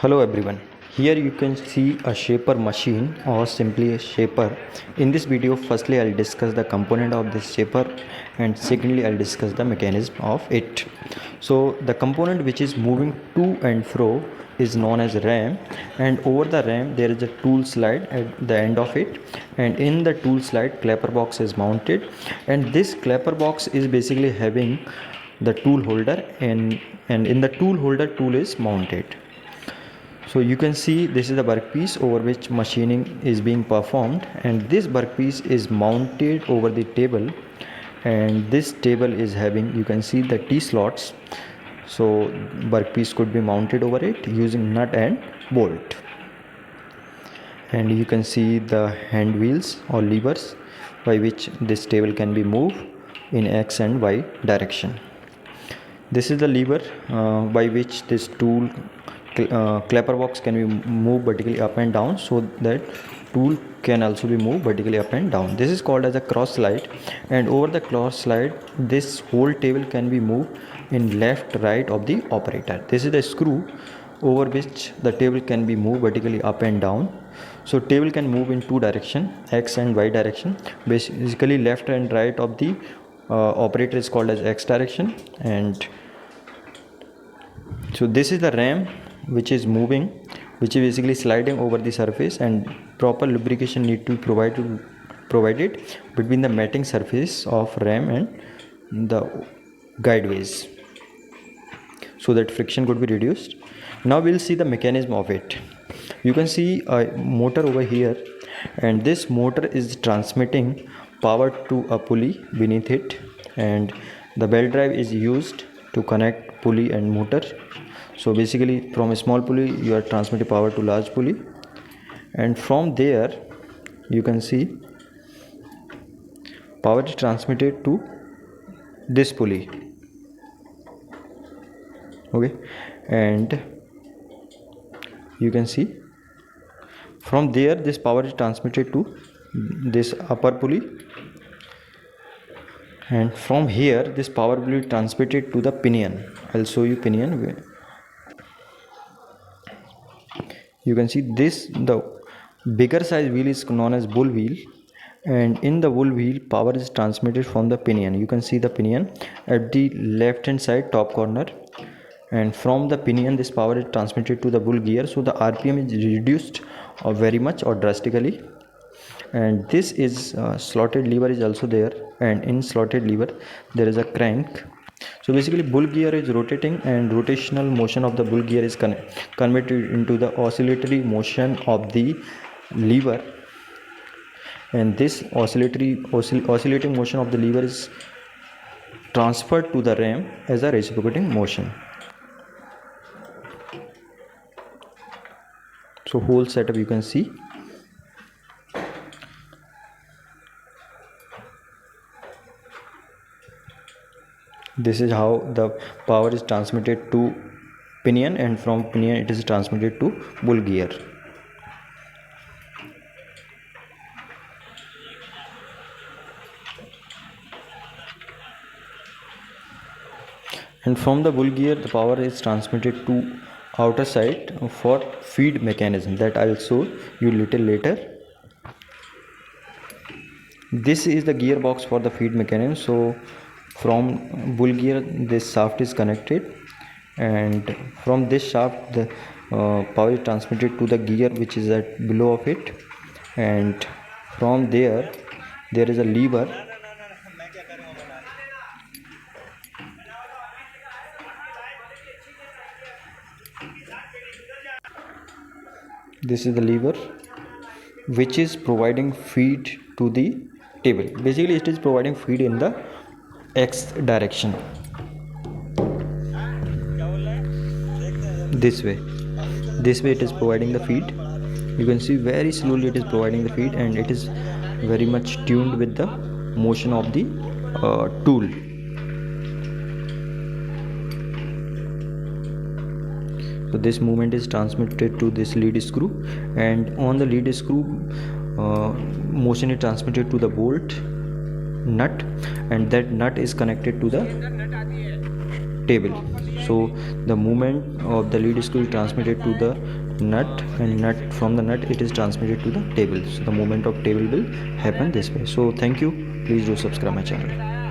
Hello everyone. Here you can see a shaper machine or simply a shaper. In this video, firstly I'll discuss the component of this shaper and secondly I'll discuss the mechanism of it. So the component which is moving to and fro is known as RAM, and over the RAM there is a tool slide at the end of it, and in the tool slide clapper box is mounted, and this clapper box is basically having the tool holder, and in the tool holder tool is mounted. So you can see this is the workpiece over which machining is being performed, and this workpiece is mounted over the table, and this table is having, you can see the T-slots. So workpiece could be mounted over it using nut and bolt, and you can see the hand wheels or levers by which this table can be moved in X and Y direction. This is the lever by which this tool clapper box can be moved vertically up and down, so that tool can also be moved vertically up and down. This is called as a cross slide, and over the cross slide this whole table can be moved in left right of the operator. This is the screw over which the table can be moved vertically up and down. So table can move in two direction, X and Y direction. Basically left and right of the operator is called as X direction. And so this is the RAM which is moving, which is basically sliding over the surface, and proper lubrication need to be provided between the matting surface of RAM and the guideways, so that friction could be reduced. Now we'll see the mechanism of it. You can see a motor over here, and this motor is transmitting power to a pulley beneath it, and the belt drive is used to connect pulley and motor. So basically from a small pulley you are transmitting power to large pulley, and from there you can see power is transmitted to this pulley. Okay, and you can see from there this power is transmitted to this upper pulley, and from here this power will be transmitted to the pinion. I'll show you pinion. You can see this, the bigger size wheel is known as bull wheel, and in the bull wheel power is transmitted from the pinion. You can see the pinion at the left hand side top corner, and from the pinion this power is transmitted to the bull gear, so the RPM is reduced very much or drastically. And this is slotted lever is also there, and in slotted lever there is a crank. So basically bull gear is rotating, and rotational motion of the bull gear is converted into the oscillatory motion of the lever, and this oscillating motion of the lever is transferred to the ram as a reciprocating motion. So whole setup you can see. This is how the power is transmitted to pinion, and from pinion it is transmitted to bull gear. And from the bull gear the power is transmitted to outer side for feed mechanism, that I'll show you little later. This is the gearbox for the feed mechanism. So from bull gear this shaft is connected, and from this shaft the power is transmitted to the gear which is at below of it, and from there is a lever. This is the lever which is providing feed to the table. Basically it is providing feed in the X direction, this way it is providing the feed. You can see very slowly it is providing the feed, and it is very much tuned with the motion of the tool. So this movement is transmitted to this lead screw, and on the lead screw motion is transmitted to the bolt nut, and that nut is connected to the table. So the movement of the lead screw is transmitted to the nut, and from the nut it is transmitted to the table. So the movement of table will happen this way. So thank you. Please do subscribe my channel.